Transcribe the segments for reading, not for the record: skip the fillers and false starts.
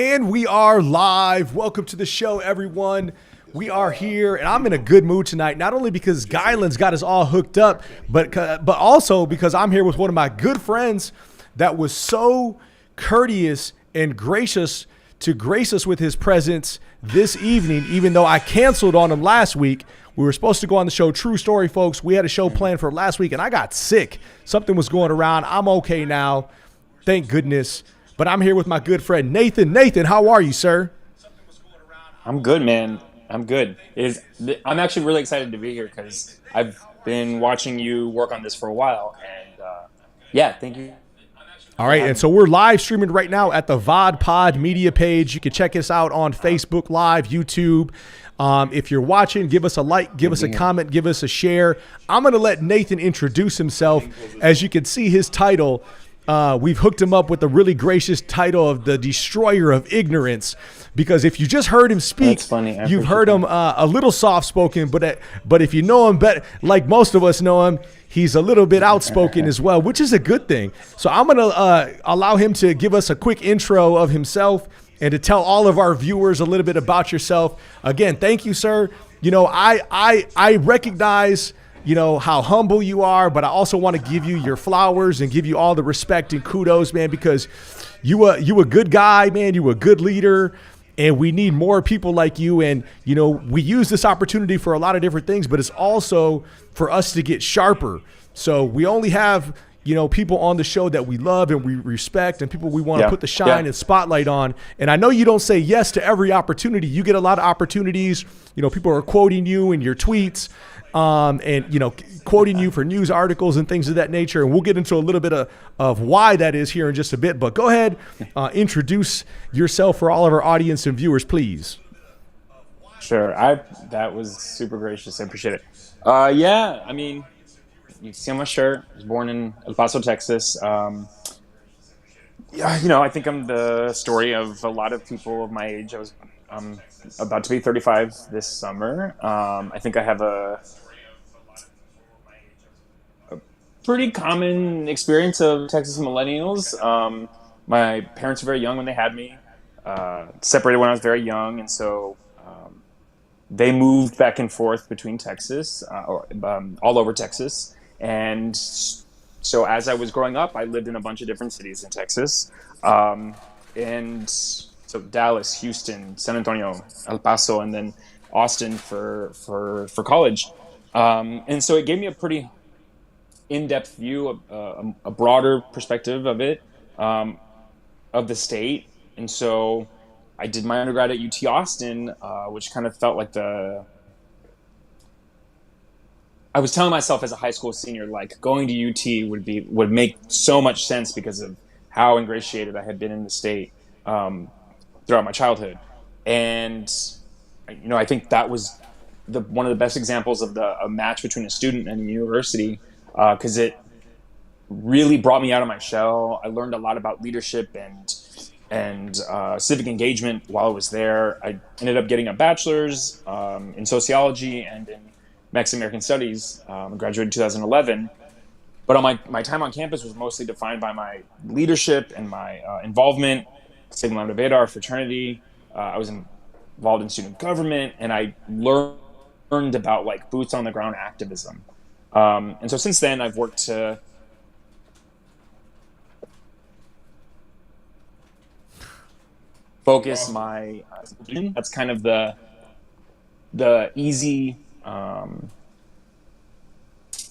And we are live. Welcome to the show, everyone. We are here, and I'm in a good mood tonight, not only because Guyland's got us all hooked up, but also because I'm here with one of my good friends that was so courteous and gracious to grace us with his presence this evening, even though I canceled on him last week. We were supposed to go on the show. True story, folks. We had a show planned for last week, and I got sick. Something was going around. I'm okay now. Thank goodness. But I'm here with my good friend, Nathan. Nathan, how are you, sir? I'm good, man. I'm good. I'm actually really excited to be here because I've been watching you work on this for a while. And yeah, thank you. All right, and so we're live streaming right now at the VodPod media page. You can check us out on Facebook Live, YouTube. If you're watching, give us a like, give us a comment, give us a share. I'm going to let Nathan introduce himself. As you can see his title, we've hooked him up with the really gracious title of the Destroyer of Ignorance. Because if you just heard him speak, you've heard him a little soft-spoken, but if you know him better, like most of us know him, he's a little bit outspoken as well, which is a good thing. So I'm going to allow him to give us a quick intro of himself and to tell all of our viewers a little bit about yourself. Again, thank you, sir. You know, I recognize, you know, how humble you are, but I also want to give you your flowers and give you all the respect and kudos, man, because you a good guy, man. You a good leader. And we need more people like you. And, you know, we use this opportunity for a lot of different things, but it's also for us to get sharper. So we only have, you know, people on the show that we love and we respect and people we want to put the shine and spotlight on. And I know you don't say yes to every opportunity. You get a lot of opportunities. You know, people are quoting you in your tweets and, you know, quoting you for news articles and things of that nature. And we'll get into a little bit of why that is here in just a bit. But go ahead, introduce yourself for all of our audience and viewers, please. Sure. That was super gracious. I appreciate it. Yeah, I mean, you can see on my shirt, I was born in El Paso, Texas. Yeah, you know, I think I'm the story of a lot of people of my age. I'm about to be 35 this summer. I think I have a pretty common experience of Texas millennials. My parents were very young when they had me, separated when I was very young, and so they moved back and forth between Texas, all over Texas. And so as I was growing up, I lived in a bunch of different cities in Texas. And so Dallas, Houston, San Antonio, El Paso, and then Austin for college. And so it gave me a pretty in-depth view, a broader perspective of it, of the state. And so I did my undergrad at UT Austin, which kind of felt like I was telling myself as a high school senior, like going to UT would make so much sense because of how ingratiated I had been in the state throughout my childhood. And, you know, I think that was one of the best examples of a match between a student and a university, because it really brought me out of my shell. I learned a lot about leadership and civic engagement while I was there. I ended up getting a bachelor's in sociology and in Mexican American Studies. I graduated in 2011. But on my time on campus was mostly defined by my leadership and my involvement, Sigma Lambda Beta, our fraternity. I was involved in student government, and I learned about like boots on the ground activism. And so since then, I've worked to focus my that's kind of the easy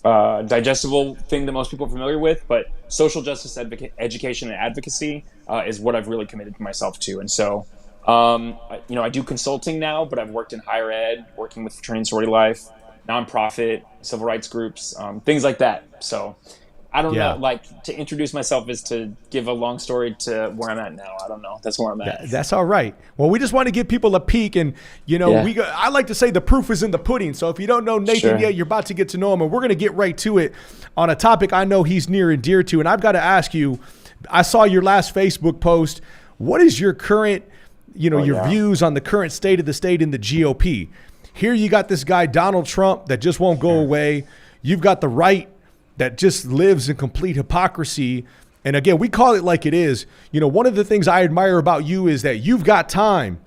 digestible thing that most people are familiar with, but social justice education and advocacy is what I've really committed myself to. And so you know, I do consulting now, but I've worked in higher ed, working with fraternity and sorority life, nonprofit, civil rights groups, things like that. So I don't know, like to introduce myself is to give a long story to where I'm at now. I don't know. That's where I'm at. That's all right. Well, we just want to give people a peek, and, you know, I like to say the proof is in the pudding. So if you don't know Nathan yet, you're about to get to know him, and we're going to get right to it on a topic I know he's near and dear to. And I've got to ask you, I saw your last Facebook post. What is your current, you know, your views on the current state of the state in the GOP? Here you got this guy, Donald Trump, that just won't go away. You've got the right that just lives in complete hypocrisy. And again, we call it like it is. You know, one of the things I admire about you is that you've got time.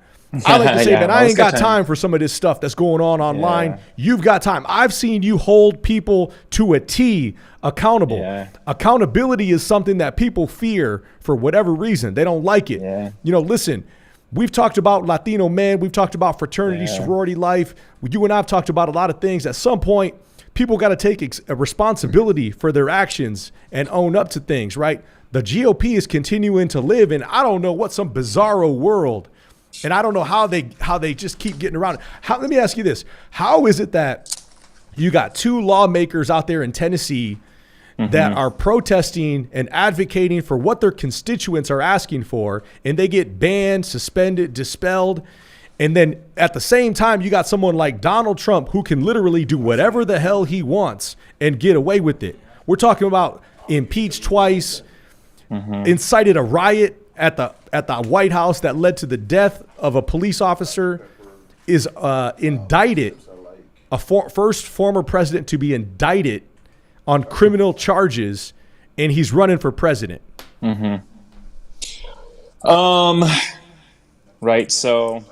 I like to say that I ain't got time for some of this stuff that's going on online. You've got time. I've seen you hold people to a T accountable. Accountability is something that people fear for whatever reason. They don't like it. You know, listen, we've talked about Latino men. We've talked about fraternity, sorority life. You and I have talked about a lot of things. At some point, people got to take a responsibility for their actions and own up to things, right? The GOP is continuing to live in, I don't know what, some bizarro world. And I don't know how they just keep getting around it. Let me ask you this. How is it that you got two lawmakers out there in Tennessee that are protesting and advocating for what their constituents are asking for, and they get banned, suspended, dispelled? And then at the same time, you got someone like Donald Trump who can literally do whatever the hell he wants and get away with it. We're talking about impeached twice, incited a riot at the White House that led to the death of a police officer, is indicted, first former president to be indicted on criminal charges, and he's running for president. Right. So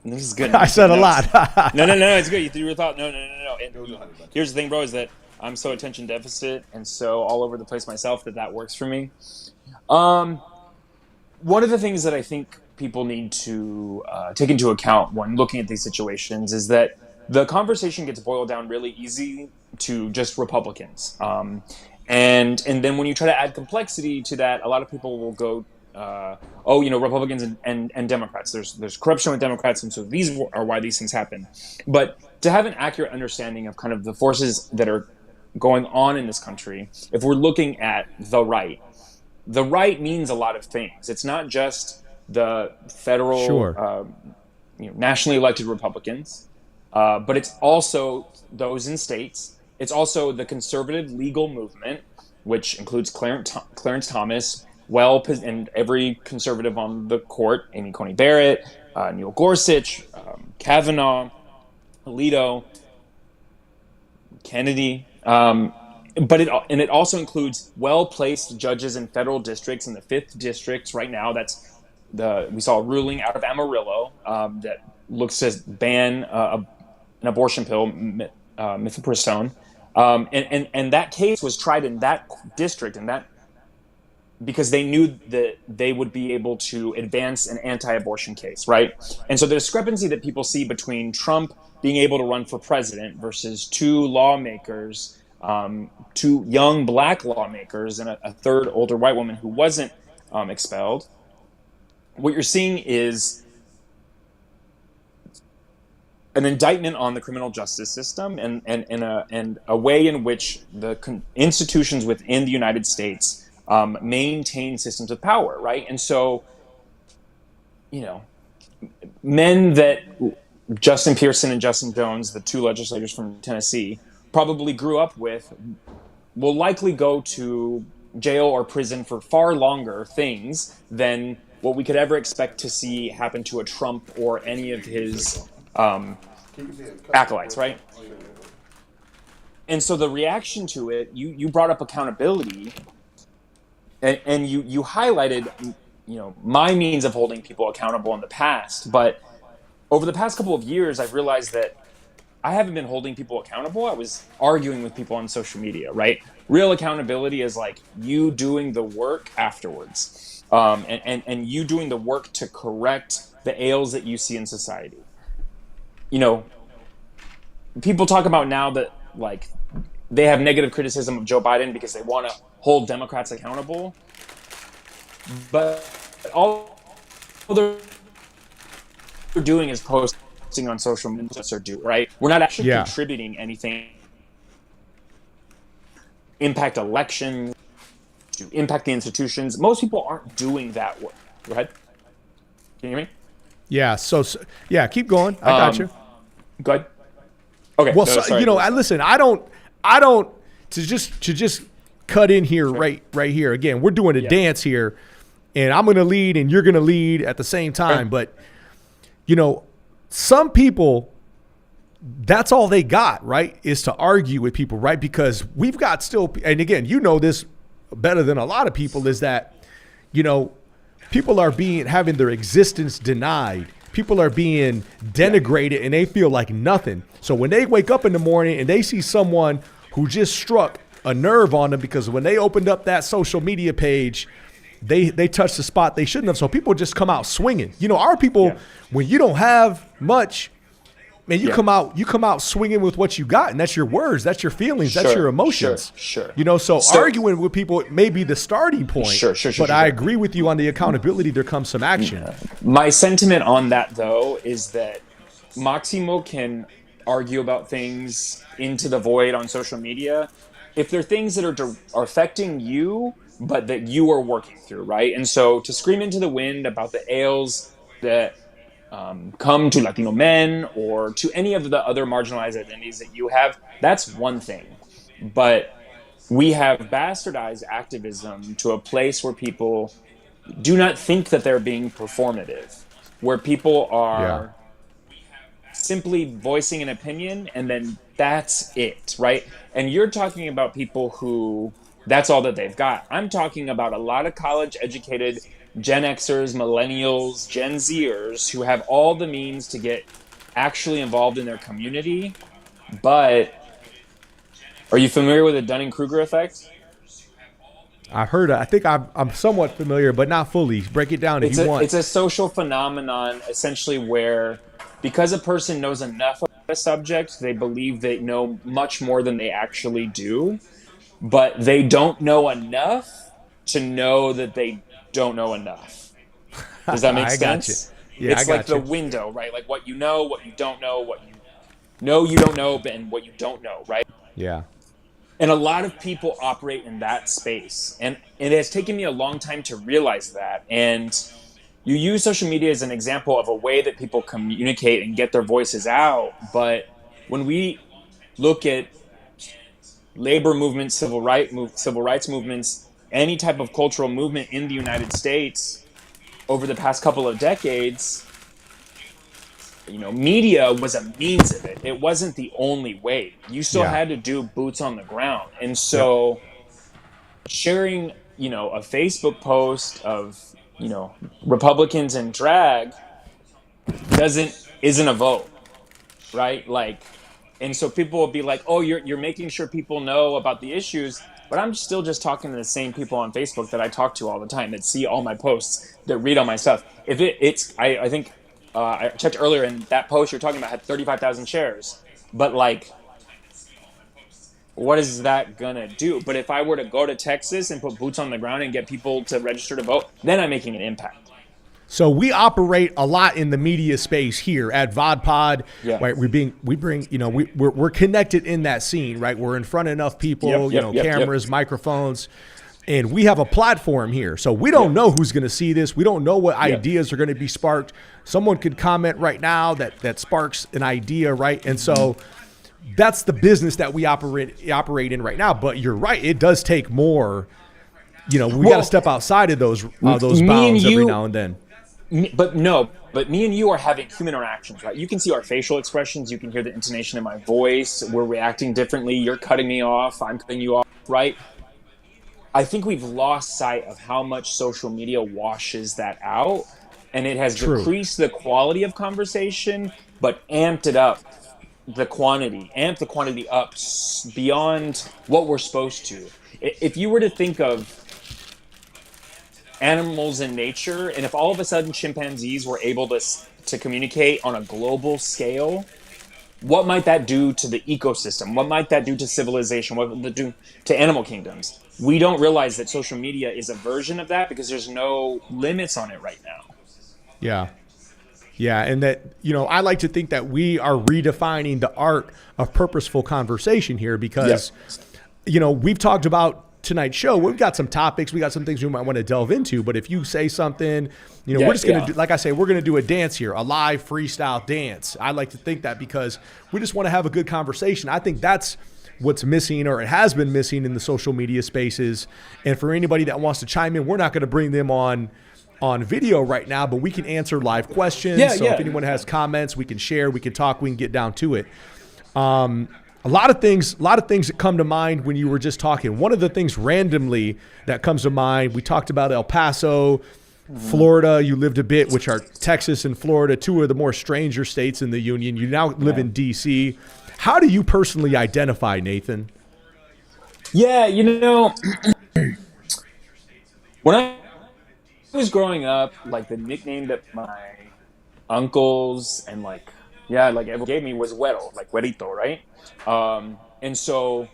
this is good. I said a lot. No, it's good. You threw your thought. No. And here's the thing, bro, is that I'm so attention deficit and so all over the place myself that works for me. One of the things that I think people need to take into account when looking at these situations is that the conversation gets boiled down really easy to just Republicans. And then when you try to add complexity to that, a lot of people will go, Republicans and Democrats. There's corruption with Democrats, and so these are why these things happen. But to have an accurate understanding of kind of the forces that are going on in this country, if we're looking at the right means a lot of things. It's not just the federal, nationally elected Republicans, but it's also those in states. It's also the conservative legal movement, which includes Clarence Thomas, and every conservative on the court, Amy Coney Barrett, Neil Gorsuch, Kavanaugh, Alito, Kennedy. But it also includes well-placed judges in federal districts. In the 5th district right now, we saw a ruling out of Amarillo that looks to ban an abortion pill, mifepristone, and that case was tried in that district, because they knew that they would be able to advance an anti-abortion case, right? And so the discrepancy that people see between Trump being able to run for president versus two lawmakers, two young black lawmakers and a third older white woman who wasn't expelled, what you're seeing is an indictment on the criminal justice system and a way in which the institutions within the United States maintain systems of power, right? And so, men that Justin Pearson and Justin Jones, the two legislators from Tennessee, probably grew up with, will likely go to jail or prison for far longer things than what we could ever expect to see happen to a Trump or any of his acolytes, right? And so the reaction to it, you brought up accountability, and you highlighted, my means of holding people accountable in the past. But over the past couple of years, I've realized that I haven't been holding people accountable. I was arguing with people on social media, right? Real accountability is like you doing the work afterwards, and you doing the work to correct the ails that you see in society. People talk about now that like they have negative criticism of Joe Biden because they want to hold Democrats accountable, but all they're doing is posting on social media, right? We're not actually contributing anything. Impact elections, to impact the institutions. Most people aren't doing that work. Go ahead. Can you hear me? Yeah. So keep going. I got you. Go ahead. Okay. Well, listen. I don't to just cut in here right here. Again, we're doing a dance here, and I'm going to lead, and you're going to lead at the same time. But some people, that's all they got, right? Is to argue with people, right? Because we've got still, and again, this better than a lot of people is that, people are having their existence denied. People are being denigrated and they feel like nothing. So when they wake up in the morning and they see someone who just struck a nerve on them because when they opened up that social media page, they touched the spot they shouldn't have. So people just come out swinging. Our people, when you don't have much, man, you come out swinging with what you got, and that's your words, that's your feelings, that's your emotions. Sure. So arguing with people may be the starting point. But I agree with you on the accountability. There comes some action. My sentiment on that, though, is that Maximo can argue about things into the void on social media if they're things that are affecting you, but that you are working through, right? And so to scream into the wind about the ails that come to Latino men or to any of the other marginalized identities that you have, that's one thing. But we have bastardized activism to a place where people do not think that they're being performative, where people are simply voicing an opinion and then that's it, right? And you're talking about people who that's all that they've got. I'm talking about a lot of college educated Gen Xers, millennials, Gen Zers who have all the means to get actually involved in their community. But are you familiar with the Dunning-Kruger effect? I heard it. I think I'm somewhat familiar, but not fully. Break it down if you want. It's a social phenomenon, essentially, where because a person knows enough about a subject, they believe they know much more than they actually do, but they don't know enough to know that they don't know enough. Does that make sense? It's like the window, right? Like what you know, what you don't know, what you know you don't know, and what you don't know, right? Yeah. And a lot of people operate in that space. And it has taken me a long time to realize that. And you use social media as an example of a way that people communicate and get their voices out. But when we look at labor movements, civil rights movements, any type of cultural movement in the United States over the past couple of decades, media was a means of it. It wasn't the only way. You still had to do boots on the ground. And so sharing, a Facebook post of, Republicans in drag isn't a vote, right? And so people will be like, oh, you're making sure people know about the issues, but I'm still just talking to the same people on Facebook that I talk to all the time, that see all my posts, that read all my stuff. If I think I checked earlier, and that post you're talking about had 35,000 shares, but what is that gonna do? But if I were to go to Texas and put boots on the ground and get people to register to vote, then I'm making an impact. So we operate a lot in the media space here at VodPod. Right? We're connected in that scene, right? We're in front of enough people, cameras, microphones, and we have a platform here. So we don't know who's going to see this. We don't know what ideas are going to be sparked. Someone could comment right now that sparks an idea, right? And so that's the business that we operate in right now. But you're right; it does take more. We got to step outside of those bounds every now and then. But me and you are having human interactions, right? You can see our facial expressions. You can hear the intonation in my voice. We're reacting differently. You're cutting me off. I'm cutting you off, right? I think we've lost sight of how much social media washes that out. And it has decreased the quality of conversation, but amped the quantity up beyond what we're supposed to. If you were to think of animals in nature, and if all of a sudden chimpanzees were able to communicate on a global scale, what might that do to the ecosystem? What might that do to civilization? What would it do to animal kingdoms? We don't realize that social media is a version of that because there's no limits on it right now. Yeah, and that, I like to think that we are redefining the art of purposeful conversation here because, we've talked about tonight's show. We've got some topics. We got some things we might want to delve into. But if you say something, we're just going to do, like I say, we're going to do a dance here, a live freestyle dance. I like to think that because we just want to have a good conversation. I think that's what's missing, or it has been missing in the social media spaces. And for anybody that wants to chime in, we're not going to bring them on video right now, but we can answer live questions. If anyone has comments, we can share, we can talk, we can get down to it. A lot of things that come to mind when you were just talking. One of the things randomly that comes to mind, we talked about El Paso, Florida. You lived a bit, which are Texas and Florida, two of the more stranger states in the union. You now live in D.C. How do you personally identify, Nathan? Yeah, when I was growing up, like the nickname that my uncles and everyone gave me was Güero, like Güerito, right? And so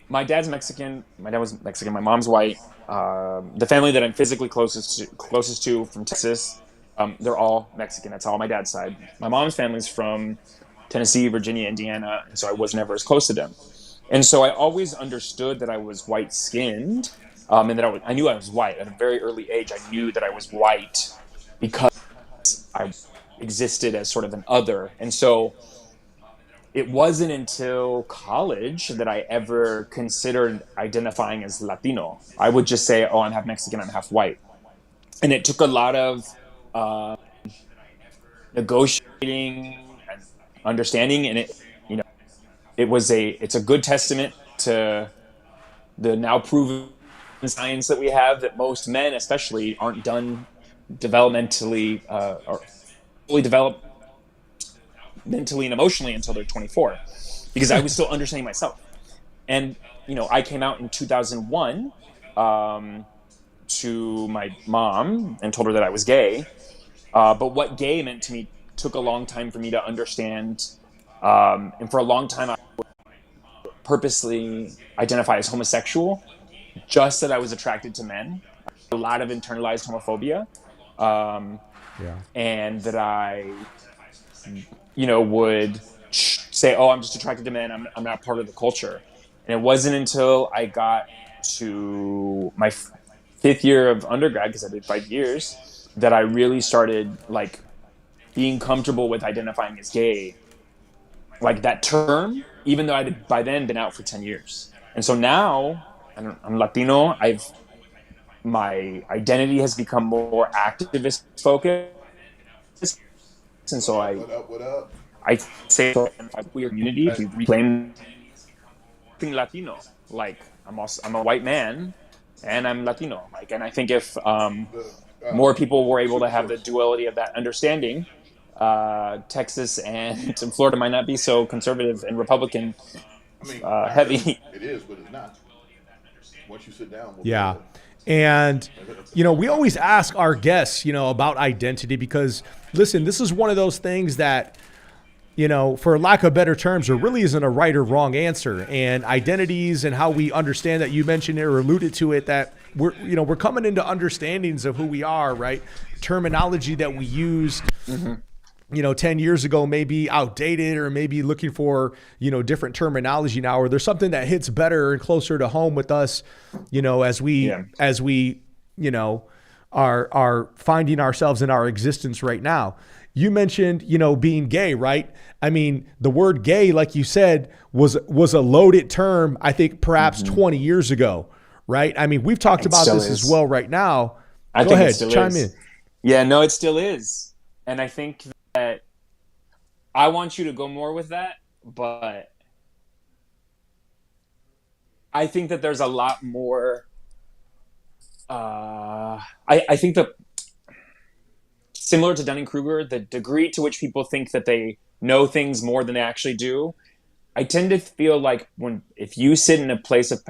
my dad's Mexican. My dad was Mexican. My mom's white. The family that I'm physically closest to from Texas, they're all Mexican. That's all my dad's side. My mom's family's from Tennessee, Virginia, Indiana, and so I was never as close to them. And so I always understood that I was white-skinned, and that I knew I was white. At a very early age, I knew that I was white because I existed as sort of an other. And so it wasn't until college that I ever considered identifying as Latino. I would just say, oh, I'm half Mexican, I'm half white. And it took a lot of negotiating and understanding, and it's a good testament to the now proven science that we have that most men especially aren't done developmentally or fully developed mentally and emotionally until they're 24, because I was still understanding myself. And I came out in 2001 to my mom and told her that I was gay, but what gay meant to me took a long time for me to understand, and for a long time I would purposely identify as homosexual, just that I was attracted to men. A lot of internalized homophobia, and that I would say, oh, I'm just attracted to men, I'm not part of the culture. And it wasn't until I got to my fifth year of undergrad, because I did 5 years, that I really started being comfortable with identifying as gay, like that term, even though I had by then been out for 10 years. And so now I'm Latino. My identity has become more activist focused. And so I say queer community to reclaim being Latino. Like I'm a white man and I'm Latino. And I think if more people were able to have the duality of that understanding, Texas and Florida might not be so conservative and Republican heavy. It is, but it's not. Once you sit down. Yeah. And, we always ask our guests, about identity because, listen, this is one of those things that, for lack of better terms, there really isn't a right or wrong answer. And identities and how we understand that, you mentioned it or alluded to it, that we're coming into understandings of who we are, right? Terminology that we used, 10 years ago may be outdated or maybe looking for, different terminology now, or there's something that hits better and closer to home with us, as we, are finding ourselves in our existence right now. You mentioned, being gay, right? I mean, the word gay, like you said, was a loaded term, I think perhaps 20 years ago, right? I mean, we've talked about this as well right now. Go ahead, chime in. Yeah, no, it still is. And I think that I want you to go more with that, but I think that there's a lot more. I think that similar to Dunning-Kruger, the degree to which people think that they know things more than they actually do, I tend to feel like if you sit in in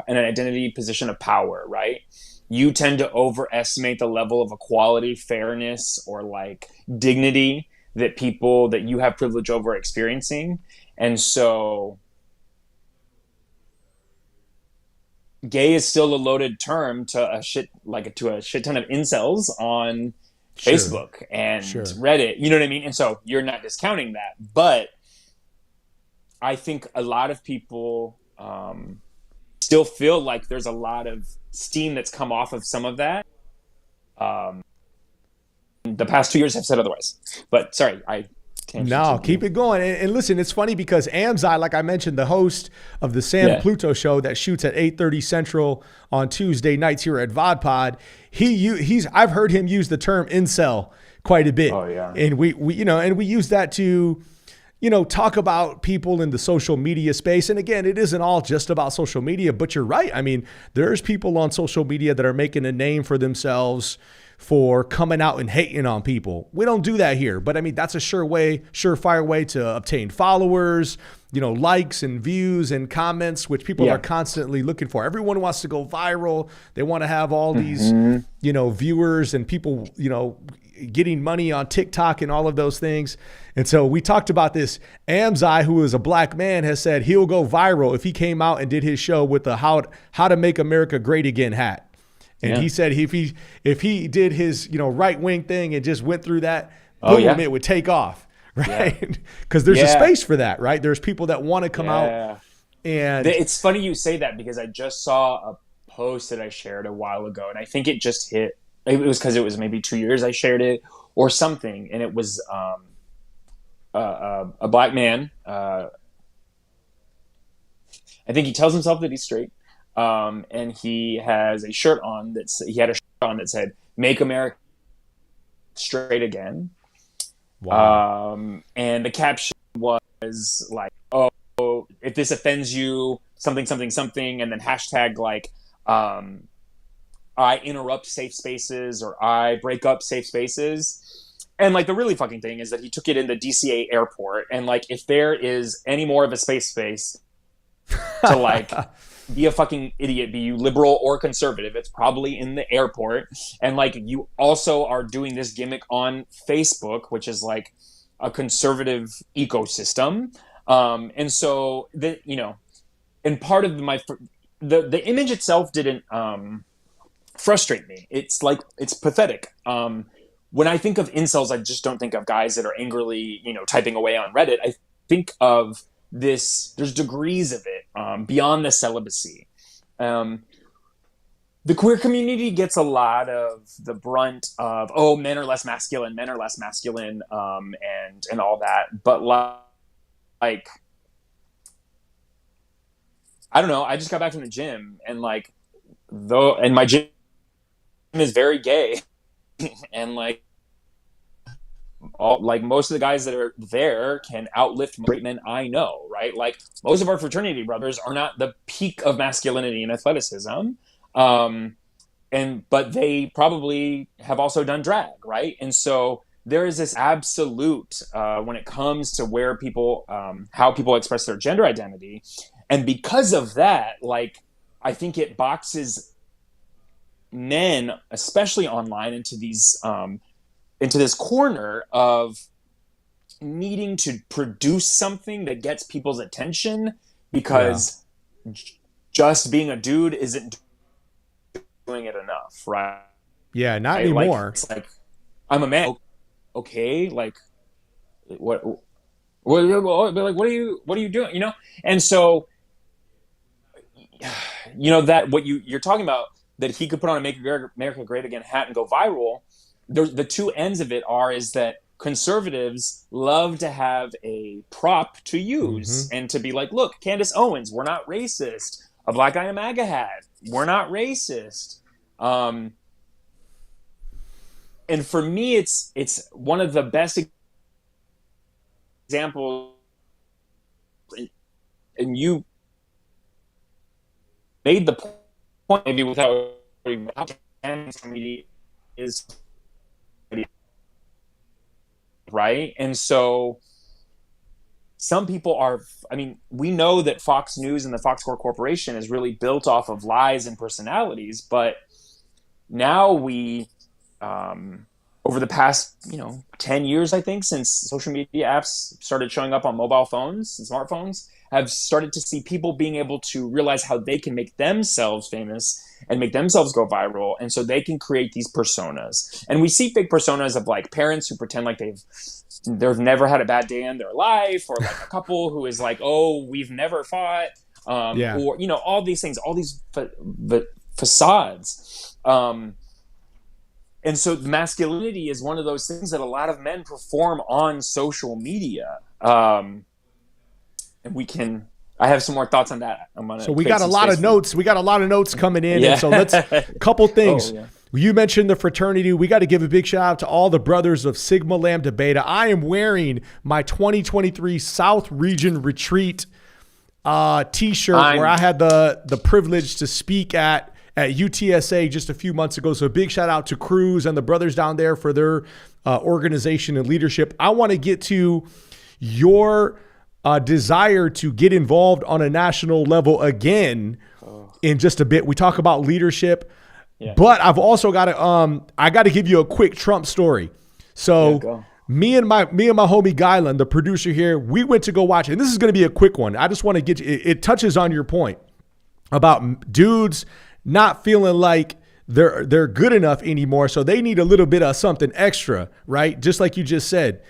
an identity position of power, right, you tend to overestimate the level of equality, fairness, or dignity that people that you have privilege over are experiencing. And so gay is still a loaded term to a shit ton of incels on Facebook and Reddit, you know what I mean? And so you're not discounting that, but I think a lot of people still feel like there's a lot of steam that's come off of some of that. The past 2 years have said otherwise, but sorry, No, keep it going. And listen, it's funny because Amzai, like I mentioned, the host of the Sam Pluto show that shoots at 8:30 Central on Tuesday nights here at VodPod, I've heard him use the term incel quite a bit. Oh yeah. And we use that to, talk about people in the social media space. And again, it isn't all just about social media, but you're right. I mean, there's people on social media that are making a name for themselves for coming out and hating on people. We don't do that here, but I mean, that's a surefire way to obtain followers, likes and views and comments, which people are constantly looking for. Everyone wants to go viral. They want to have all these, viewers and people, getting money on TikTok and all of those things. And so we talked about this. Amzai, who is a black man, has said he'll go viral if he came out and did his show with the how to make America great again hat. And he said if he did his, right wing thing and just went through that, boom, it would take off. Right. Because there's a space for that, right? There's people that want to come out. And it's funny you say that, because I just saw a post that I shared a while ago, and I think it just hit. It was because it was maybe 2 years I shared it or something. And it was a black man. I think he tells himself that he's straight. And he has a shirt on that said, "Make America Straight Again." Wow. And the caption was like, "Oh, if this offends you, something, something, something," and then hashtag like, I interrupt safe spaces, or I break up safe spaces. And like the really fucking thing is that he took it in the DCA airport. And like, if there is any more of a space to like be a fucking idiot, be you liberal or conservative, it's probably in the airport. And like, you also are doing this gimmick on Facebook, which is like a conservative ecosystem. And so and part of the image itself didn't, frustrate me. It's like, it's pathetic. When I think of incels, I just don't think of guys that are angrily, typing away on Reddit. I think of this, there's degrees of it, beyond the celibacy. The queer community gets a lot of the brunt of, men are less masculine, and all that. But like, I don't know. I just got back from the gym, and like, and my gym is very gay, and like, most of the guys that are there can outlift great men I know, right? Like, most of our fraternity brothers are not the peak of masculinity and athleticism, but they probably have also done drag, right? And so there is this absolute when it comes to where people, how people express their gender identity, and because of that, like, I think it boxes men, especially online, into this corner of needing to produce something that gets people's attention, because just being a dude isn't doing it enough, right? Yeah, not anymore. Like, it's like, I'm a man. Okay, like, what are you doing? And so, that what you're talking about, that he could put on a Make America Great Again hat and go viral. The two ends of it is that conservatives love to have a prop to use, and to be like, look, Candace Owens, we're not racist. A black guy in a MAGA hat, we're not racist. And for me, it's one of the best examples. And you made the point, maybe without media is right. And so some people we know that Fox News and the Fox Corporation is really built off of lies and personalities, but now we, over the past, 10 years, I think, since social media apps started showing up on mobile phones and smartphones, have started to see people being able to realize how they can make themselves famous and make themselves go viral. And so they can create these personas. And we see fake personas of like parents who pretend like they've never had a bad day in their life, or like a couple who is like, oh, we've never fought, or, all these things, all these facades. And so masculinity is one of those things that a lot of men perform on social media. And I have some more thoughts on that. So we got a lot of notes. We got a lot of notes coming in. Yeah. And so couple things. You mentioned the fraternity. We got to give a big shout out to all the brothers of Sigma Lambda Beta. I am wearing my 2023 South Region Retreat t-shirt where I had the privilege to speak at UTSA just a few months ago. So a big shout out to Cruz and the brothers down there for their organization and leadership. I want to get to your desire to get involved on a national level again in just a bit. We talk about leadership, but I've also got to I got to give you a quick Trump story. So me and my homie Gylan, the producer here, we went to go watch, and this is going to be a quick one. I just want to get you, it touches on your point about dudes not feeling like they're good enough anymore, so they need a little bit of something extra, right? Just like you just said.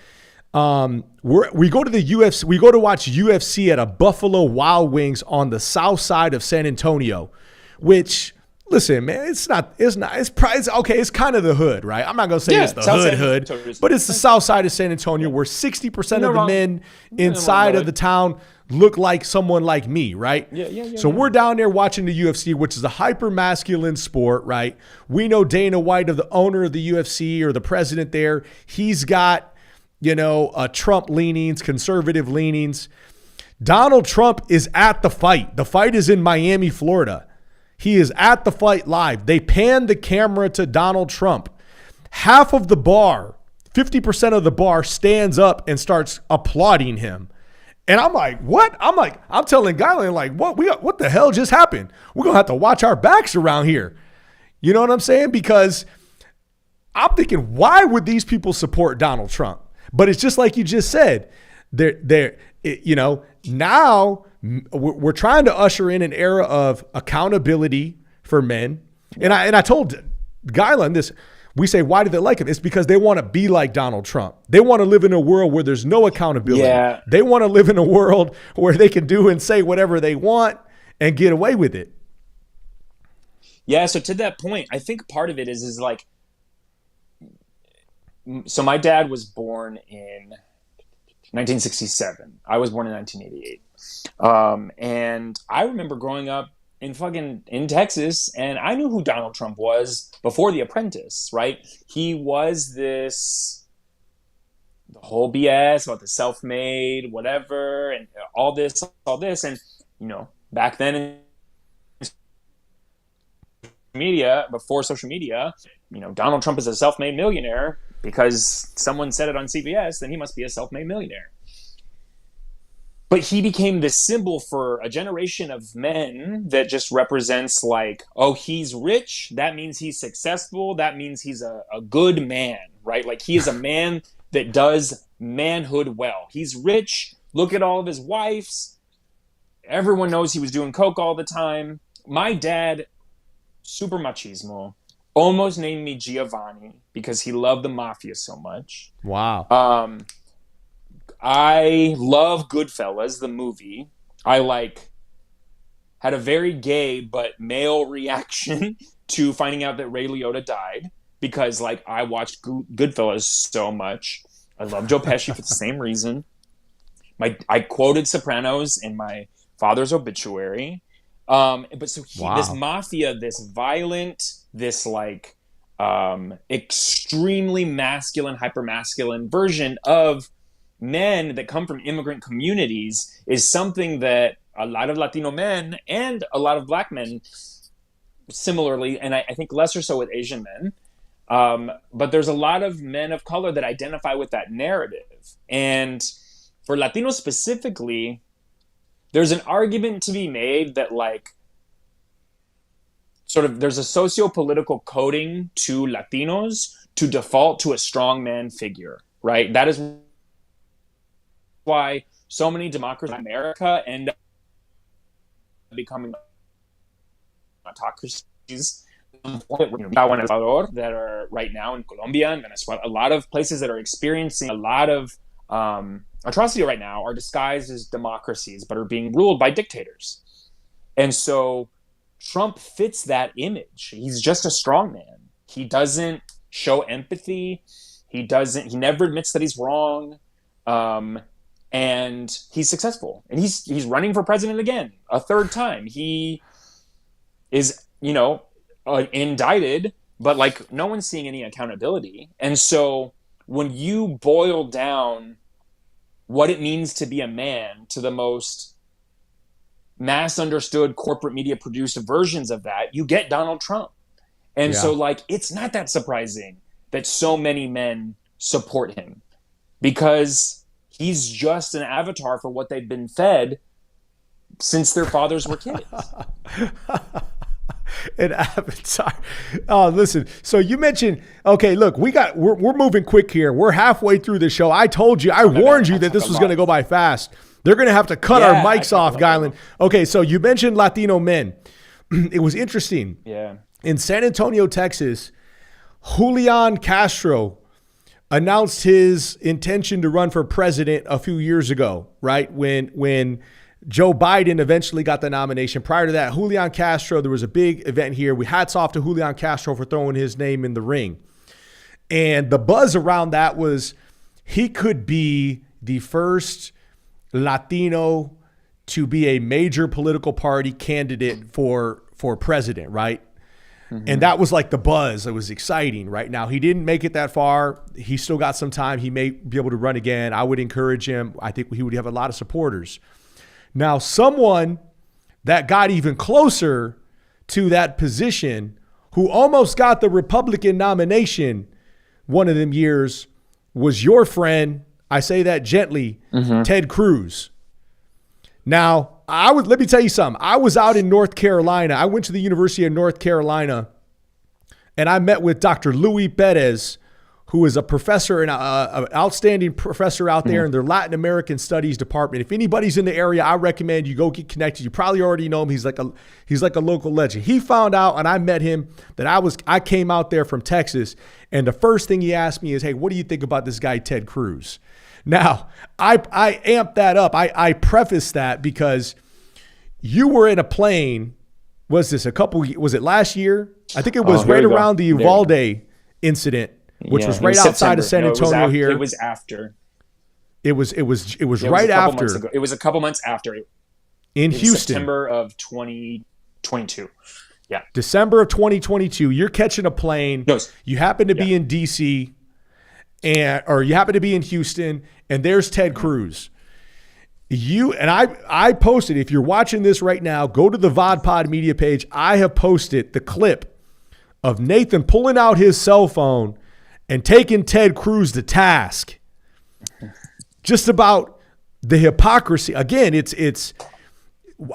We go to the UFC. We go to watch UFC at a Buffalo Wild Wings on the south side of San Antonio, which, listen, man, it's okay. It's kind of the hood, right? I'm not going to say it's the hood, but it's the south side of San Antonio where 60% of the men inside of the town look like someone like me, right? So we're down there watching the UFC, which is a hyper masculine sport, right? We know Dana White, the owner of the UFC or the president there, he's got, Trump leanings, conservative leanings. Donald Trump is at the fight. The fight is in Miami, Florida. He is at the fight live. They pan the camera to Donald Trump. Half of the bar, 50% of the bar stands up and starts applauding him. And I'm like, what? I'm telling Gylan, like, what the hell just happened? We're going to have to watch our backs around here. You know what I'm saying? Because I'm thinking, why would these people support Donald Trump? But it's just like you just said, now we're trying to usher in an era of accountability for men. And I told Gylan this, we say, why do they like him? It's because they want to be like Donald Trump. They want to live in a world where there's no accountability. Yeah. They want to live in a world where they can do and say whatever they want and get away with it. Yeah. So to that point, I think part of it is like, so my dad was born in 1967. I was born in 1988. And I remember growing up in Texas, and I knew who Donald Trump was before The Apprentice, right? He was the whole BS about the self-made, whatever, and all this. And, back then in media, before social media, Donald Trump is a self-made millionaire because someone said it on CBS, then he must be a self-made millionaire. But he became this symbol for a generation of men that just represents like, oh, he's rich. That means he's successful. That means he's a good man, right? Like he is a man that does manhood well. He's rich. Look at all of his wives. Everyone knows he was doing coke all the time. My dad, super machismo, almost named me Giovanni because he loved the mafia so much. Wow. I love Goodfellas, the movie. I had a very gay but male reaction to finding out that Ray Liotta died because I watched Goodfellas so much. I love Joe Pesci for the same reason. I quoted Sopranos in my father's obituary. This mafia, this violent, this extremely masculine, hyper-masculine version of men that come from immigrant communities is something that a lot of Latino men and a lot of black men similarly, and I think lesser so with Asian men, but there's a lot of men of color that identify with that narrative. And for Latinos specifically, there's an argument to be made that there's a socio-political coding to Latinos to default to a strong man figure, right? That is why so many democracies in America end up becoming autocracies. That are right now in Colombia and Venezuela, a lot of places that are experiencing a lot of atrocity right now are disguised as democracies, but are being ruled by dictators. And so Trump fits that image. He's just a strong man. He doesn't show empathy. He never admits that he's wrong. And he's successful. And he's running for president again, a third time. He is, indicted but like no one's seeing any accountability. And so when you boil down what it means to be a man to the most mass understood corporate media produced versions of that, you get Donald Trump. And so like, it's not that surprising that so many men support him, because he's just an avatar for what they've been fed since their fathers were kids. An avatar. Oh, listen. So you mentioned, okay, look, we're moving quick here. We're halfway through the show. I told you, I warned you that this was going to go by fast. They're going to have to cut our mics off, Guyland. Okay, so you mentioned Latino men. It was interesting. Yeah. In San Antonio, Texas, Julian Castro announced his intention to run for president a few years ago, right? When Joe Biden eventually got the nomination. Prior to that, Julian Castro, there was a big event here. We hats off to Julian Castro for throwing his name in the ring. And the buzz around that was he could be the first Latino to be a major political party candidate for president, right? Mm-hmm. And that was like the buzz. It was exciting right now. He didn't make it that far. He still got some time. He may be able to run again. I would encourage him. I think he would have a lot of supporters. Now, someone that got even closer to that position, who almost got the Republican nomination one of them years, was your friend, I say that gently, Ted Cruz. Now, let me tell you something. I was out in North Carolina. I went to the University of North Carolina, and I met with Dr. Luis Perez, who is a professor and an outstanding professor out there in their Latin American Studies department. If anybody's in the area, I recommend you go get connected. You probably already know him. He's like a local legend. He found out, and I met him, that I came out there from Texas, and the first thing he asked me is, "Hey, what do you think about this guy Ted Cruz?" Now, I amped that up. I prefaced that because you were in a plane. Was it last year? I think it was right around the Uvalde incident, which was right outside of San Antonio here. It was after. It was right after. It was a couple months after. In Houston. September of 2022. Yeah. December of 2022. You're catching a plane. No. You happen to be in DC, or you happen to be in Houston, and there's Ted Cruz. I posted, if you're watching this right now, go to the VodPod media page. I have posted the clip of Nathan pulling out his cell phone and taking Ted Cruz to task just about the hypocrisy. Again,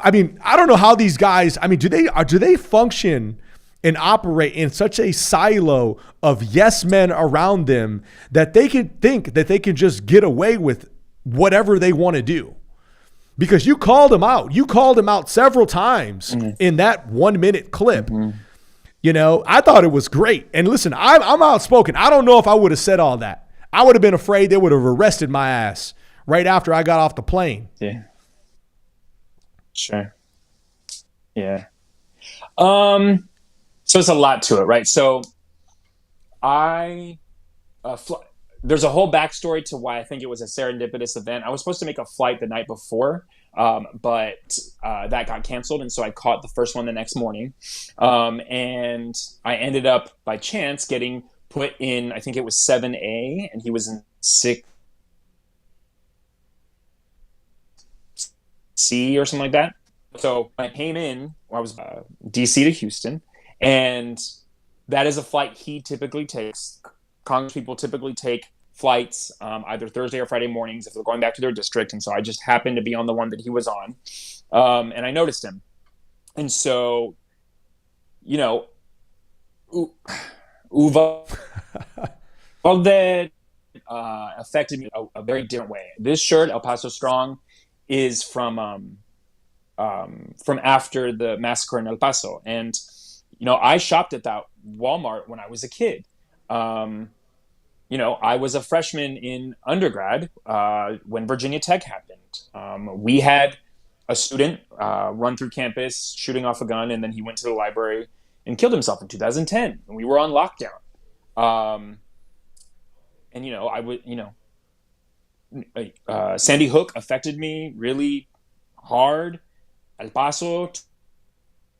I don't know how these guys, do they function and operate in such a silo of yes men around them that they can think that they can just get away with whatever they want to do? Because you called him out. You called him out several times in that 1 minute clip. You know, I thought it was great. And listen, I'm outspoken. I don't know if I would have said all that. I would have been afraid they would have arrested my ass right after I got off the plane. Yeah. Sure. Yeah. So it's a lot to it, right? So there's a whole backstory to why I think it was a serendipitous event. I was supposed to make a flight the night before, but that got canceled. And so I caught the first one the next morning. And I ended up by chance getting put in, I think it was 7A, and he was in 6C or something like that. So I came in, I was DC to Houston, and that is a flight he typically takes. Congress people typically take flights either Thursday or Friday mornings if they're going back to their district. And so I just happened to be on the one that he was on. And I noticed him. And so, you know, Uvalde affected me a very different way. This shirt, El Paso Strong, is from after the massacre in El Paso. And, you know, I shopped at that Walmart when I was a kid. You know, I was a freshman in undergrad when Virginia Tech happened. We had a student run through campus shooting off a gun, and then he went to the library and killed himself in 2010. And we were on lockdown. And, you know, Sandy Hook affected me really hard. El Paso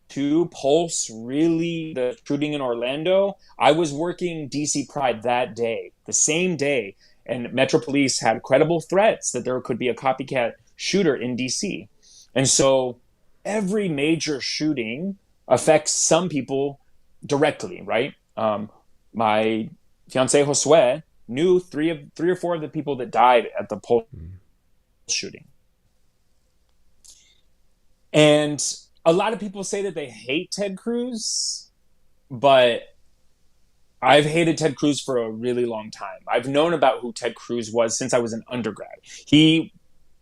Pulse, really, the shooting in Orlando, I was working DC Pride that day, the same day, and Metro Police had credible threats that there could be a copycat shooter in DC. And so every major shooting affects some people directly, right? My fiance Josue knew three or four of the people that died at the Pulse shooting. And a lot of people say that they hate Ted Cruz, but I've hated Ted Cruz for a really long time. I've known about who Ted Cruz was since I was an undergrad. He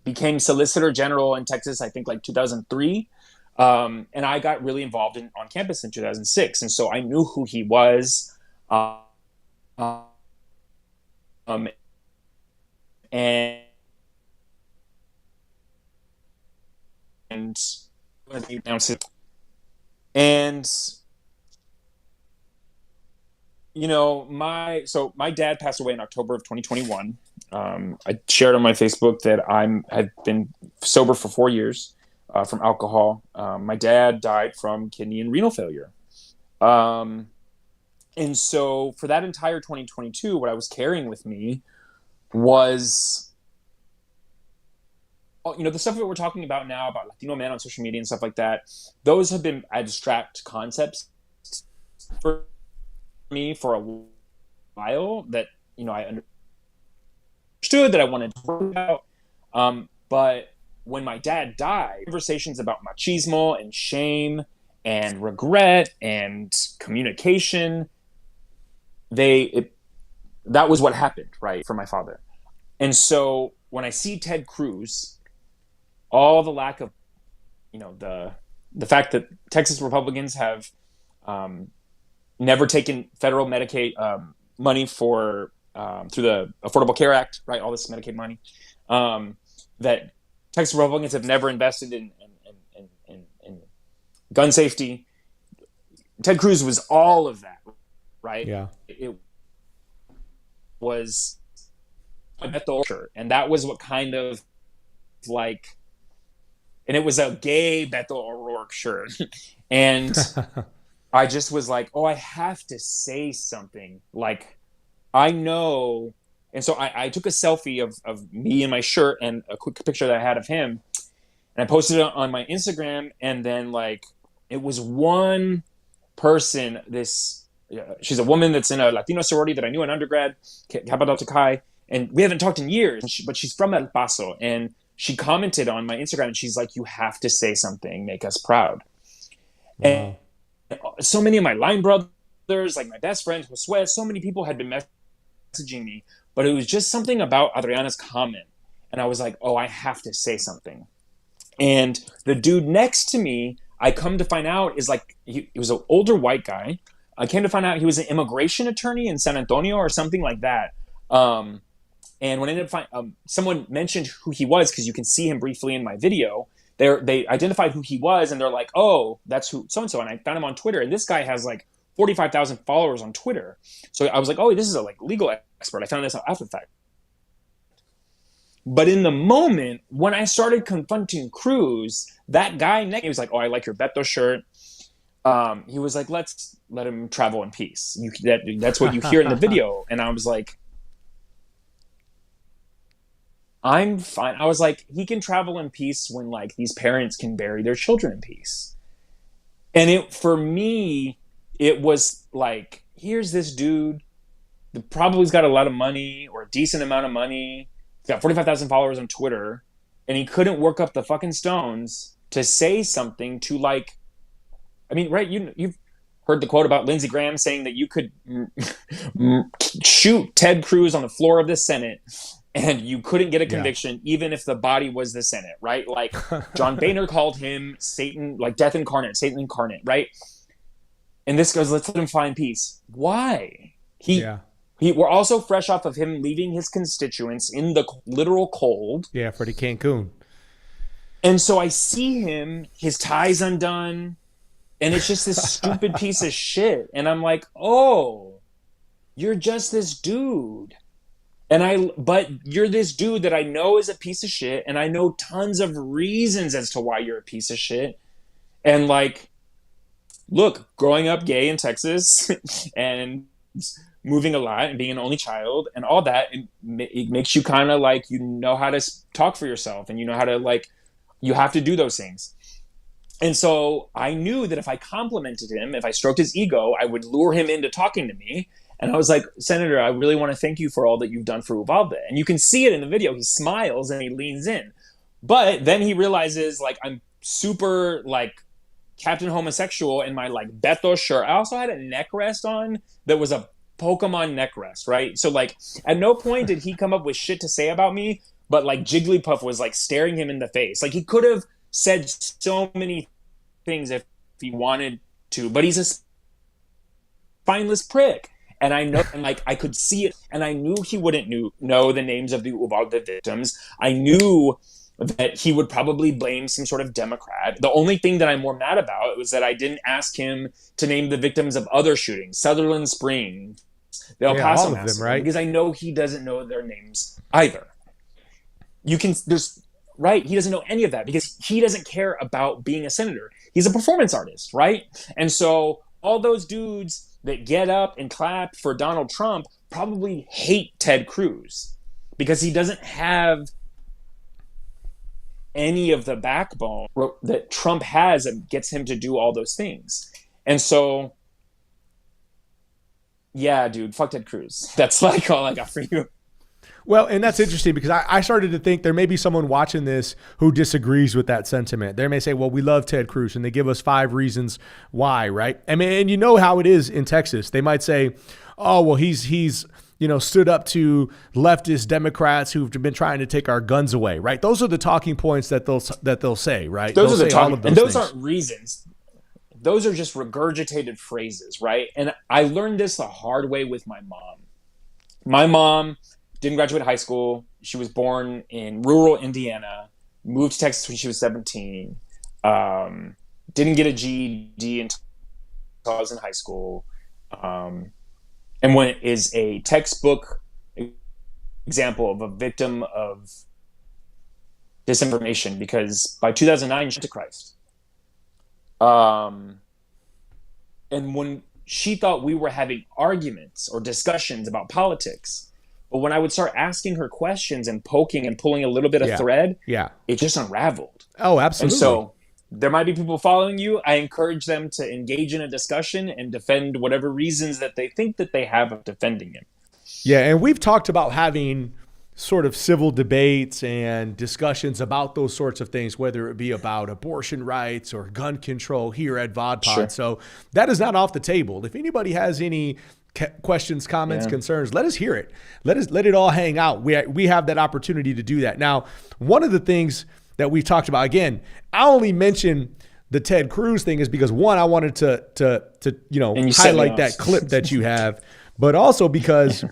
became Solicitor General in Texas, I think like 2003. And I got really involved on campus in 2006. And so I knew who he was. And you know, my dad passed away in October of 2021. I shared on my Facebook that I've been sober for 4 years from alcohol. My dad died from kidney and renal failure. And so for that entire 2022, what I was carrying with me was, you know, the stuff that we're talking about now about Latino man on social media and stuff like that. Those have been abstract concepts for me for a while that, you know, I understood that I wanted to work about. But when my dad died, conversations about machismo and shame and regret and communication, that was what happened, right, for my father. And so when I see Ted Cruz, all the lack of, you know, the fact that Texas Republicans have never taken federal Medicaid money for through the Affordable Care Act, right? All this Medicaid money, that Texas Republicans have never invested in gun safety. Ted Cruz was all of that, right? Yeah. It was a Beto O'Rourke, and that was what kind of like, and it was a gay Beto O'Rourke shirt, and I just was like, oh, I have to say something. Like, I know. And so I took a selfie of me in my shirt and a quick picture that I had of him. And I posted it on my Instagram. And then, like, it was one person, she's a woman that's in a Latino sorority that I knew in undergrad, Kappa Delta Chi. And we haven't talked in years, but she's from El Paso. And she commented on my Instagram and she's like, you have to say something, make us proud. Wow. And so many of my line brothers, like my best friend Josue, so many people had been messaging me, but it was just something about Adriana's comment. And I was like, oh, I have to say something. And the dude next to me, I come to find out is like, he was an older white guy. I came to find out he was an immigration attorney in San Antonio or something like that. And when I ended up someone mentioned who he was, because you can see him briefly in my video. They identified who he was, and they're like, oh, that's who so-and-so. And I found him on Twitter, and this guy has like 45,000 followers on Twitter. So I was like, oh, this is a like legal expert. I found this out after the fact. But in the moment, when I started confronting Cruz, that guy next, he was like, oh, I like your Beto shirt. He was like, let's let him travel in peace. That's what you hear in the video. And I was like, I'm fine. I was like, he can travel in peace when like these parents can bury their children in peace. And for me, it was like, here's this dude that probably's got a lot of money or a decent amount of money. He's got 45,000 followers on Twitter, and he couldn't work up the fucking stones to say something to like, I mean, right? You've heard the quote about Lindsey Graham saying that you could shoot Ted Cruz on the floor of the Senate and you couldn't get a conviction, even if the body was the Senate, right? Like John Boehner called him Satan, like death incarnate, Satan incarnate, right? And this goes, let's let him find peace. Why? We're also fresh off of him leaving his constituents in the literal cold. Yeah, Freddie Cancun. And so I see him, his tie's undone, and it's just this stupid piece of shit. And I'm like, oh, you're just this dude. But you're this dude that I know is a piece of shit, and I know tons of reasons as to why you're a piece of shit. And like, look, growing up gay in Texas and moving a lot and being an only child and all that, it makes you kind of like, you know how to talk for yourself, and you know how to, like, you have to do those things. And so I knew that if I complimented him, if I stroked his ego, I would lure him into talking to me. And I was like, Senator, I really want to thank you for all that you've done for Uvalde. And you can see it in the video. He smiles and he leans in. But then he realizes, like, I'm super, like, Captain Homosexual in my, like, Beto shirt. I also had a neck rest on that was a Pokemon neck rest, right? So, like, at no point did he come up with shit to say about me, but, like, Jigglypuff was, like, staring him in the face. Like, he could have said so many things if he wanted to, but he's a spineless prick. And I know, and, like, I could see it, and I knew he wouldn't know the names of the Uvalde victims. I knew that he would probably blame some sort of Democrat. The only thing that I'm more mad about was that I didn't ask him to name the victims of other shootings, Sutherland Springs, the El Paso all of them, right? Because I know he doesn't know their names either. He doesn't know any of that because he doesn't care about being a senator. He's a performance artist, right? And so all those dudes that get up and clap for Donald Trump probably hate Ted Cruz because he doesn't have any of the backbone that Trump has that gets him to do all those things. And so, yeah, dude, fuck Ted Cruz. That's, like, all I got for you. Well, and that's interesting because I started to think there may be someone watching this who disagrees with that sentiment. They may say, well, we love Ted Cruz, and they give us 5 reasons why, right? I mean, and you know how it is in Texas. They might say, oh, well, he's stood up to leftist Democrats who've been trying to take our guns away, right? Those are the talking points that they'll say, right? Those they'll are the say all of and those things. aren't reasons. Those are just regurgitated phrases, right? And I learned this the hard way with my mom. My mom didn't graduate high school. She was born in rural Indiana, moved to Texas when she was 17, didn't get a GED until I was in high school, and is a textbook example of a victim of disinformation because by 2009, she went to Christ. And when she thought we were having arguments or discussions about politics, but when I would start asking her questions and poking and pulling a little bit of thread, it just unraveled. Oh, absolutely. And so there might be people following you. I encourage them to engage in a discussion and defend whatever reasons that they think that they have of defending him. Yeah, and we've talked about having sort of civil debates and discussions about those sorts of things, whether it be about abortion rights or gun control here at VodPod. Sure. So that is not off the table. If anybody has any questions, comments, concerns, let us hear it. Let it all hang out. We have that opportunity to do that. Now, one of the things that we've talked about, again, I only mention the Ted Cruz thing is because, one, I wanted to highlight that clip that you have, but also because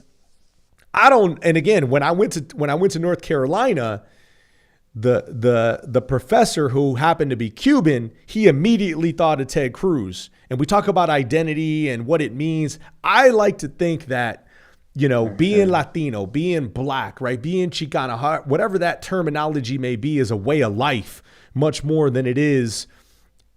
and again, when I went to North Carolina, the professor who happened to be Cuban, he immediately thought of Ted Cruz. And we talk about identity and what it means. I like to think that, being Latino, being black, right, being Chicana, whatever that terminology may be, is a way of life much more than it is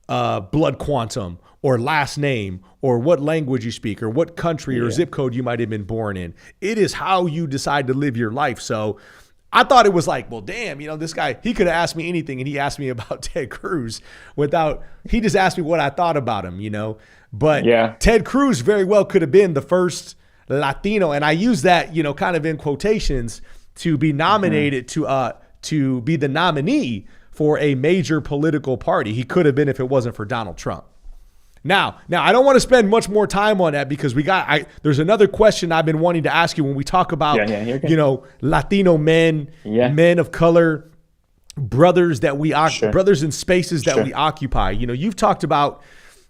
blood quantum or last name or what language you speak or what country or zip code you might have been born in. It is how you decide to live your life. So I thought it was like, well, damn, this guy, he could have asked me anything, and he asked me about Ted Cruz he just asked me what I thought about him, But Ted Cruz very well could have been the first Latino, and I use that, kind of in quotations, to be nominated to be the nominee for a major political party. He could have been if it wasn't for Donald Trump. Now, I don't want to spend much more time on that because there's another question I've been wanting to ask you when we talk about, Latino men, men of color, brothers that brothers in spaces that we occupy. You've talked about,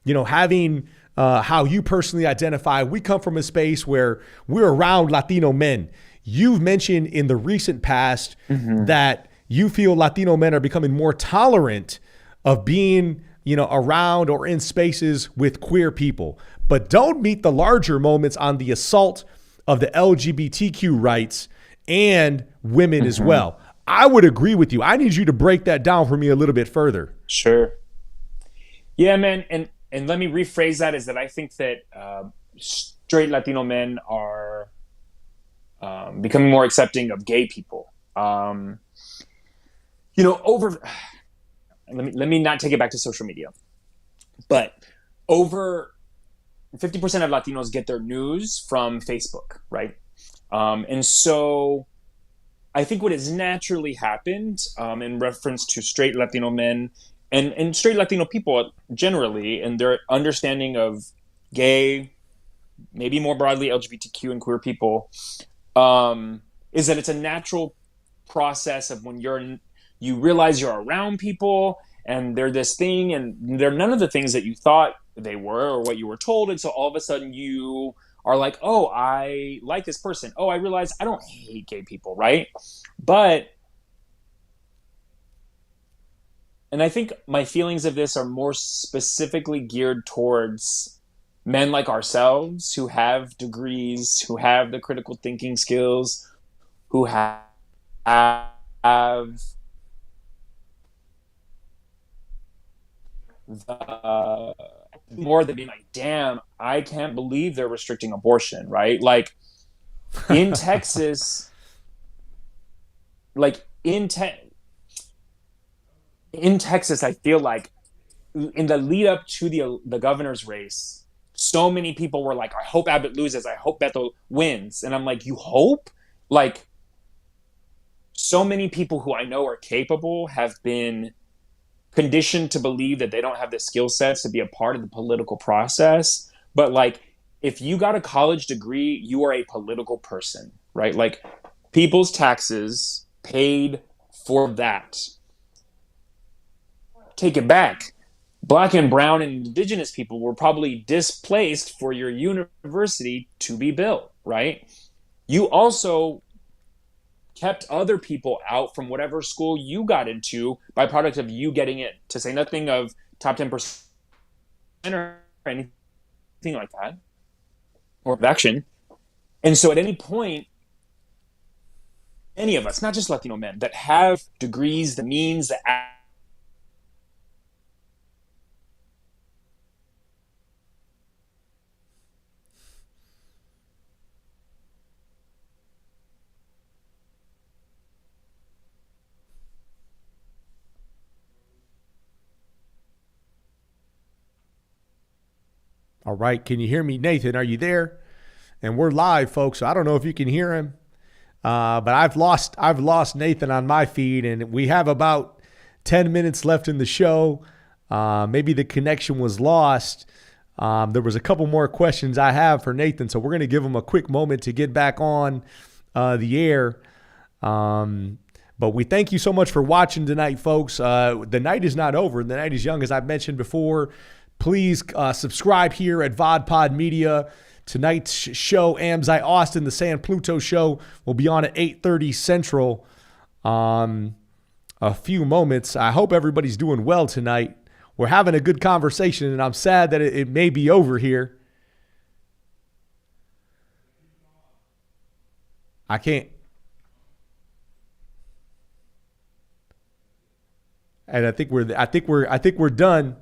having how you personally identify. We come from a space where we're around Latino men. You've mentioned in the recent past that you feel Latino men are becoming more tolerant of being around or in spaces with queer people, but don't meet the larger moments on the assault of the LGBTQ rights and women as well. I would agree with you. I need you to break that down for me a little bit further. Sure. Yeah, man. And and let me rephrase that, is that I think that straight Latino men are becoming more accepting of gay people. Over let me not take it back to social media, but over 50% of Latinos get their news from Facebook, right? And so I think what has naturally happened in reference to straight Latino men and straight Latino people generally, and their understanding of gay, maybe more broadly LGBTQ and queer people, is that it's a natural process of when you realize you're around people and they're this thing and they're none of the things that you thought they were or what you were told. And so all of a sudden you are like, oh, I like this person. Oh, I realize I don't hate gay people, right? And I think my feelings of this are more specifically geared towards men like ourselves who have degrees, who have the critical thinking skills, who have the more than being like, damn, I can't believe they're restricting abortion, right? Like in Texas, in Texas, I feel like in the lead up to the governor's race, so many people were like, I hope Abbott loses. I hope Beto wins. And I'm like, you hope? Like, so many people who I know are capable have been conditioned to believe that they don't have the skill sets to be a part of the political process. But like, if you got a college degree, you are a political person, right? Like, people's taxes paid for that. Take it back. Black and brown and indigenous people were probably displaced for your university to be built, right? You also kept other people out from whatever school you got into by product of you getting in, to say nothing of top 10% or anything like that, or action. And so at any point, any of us, not just Latino men, that have degrees, the means, the All right. Can you hear me, Nathan? Are you there? And we're live, folks. So I don't know if you can hear him, but I've lost Nathan on my feed, and we have about 10 minutes left in the show. Maybe the connection was lost. There was a couple more questions I have for Nathan, so we're going to give him a quick moment to get back on the air. But we thank you so much for watching tonight, folks. The night is not over. The night is young, as I've mentioned before. Please subscribe here at VodPod Media. Tonight's show, Amzai Austin, the San Pluto show, will be on at 8:30 Central. A few moments. I hope everybody's doing well tonight. We're having a good conversation, and I'm sad that it may be over here. I can't. And I think we're done.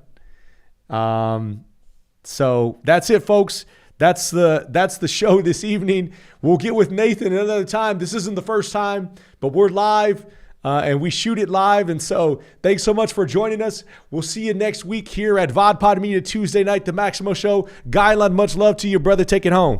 So that's it, folks. That's the show this evening. We'll get with Nathan another time. This isn't the first time, but we're live, and we shoot it live. And so thanks so much for joining us. We'll see you next week here at VodPod Media Tuesday night, the Maximo Show. Guylon, much love to you, brother. Take it home.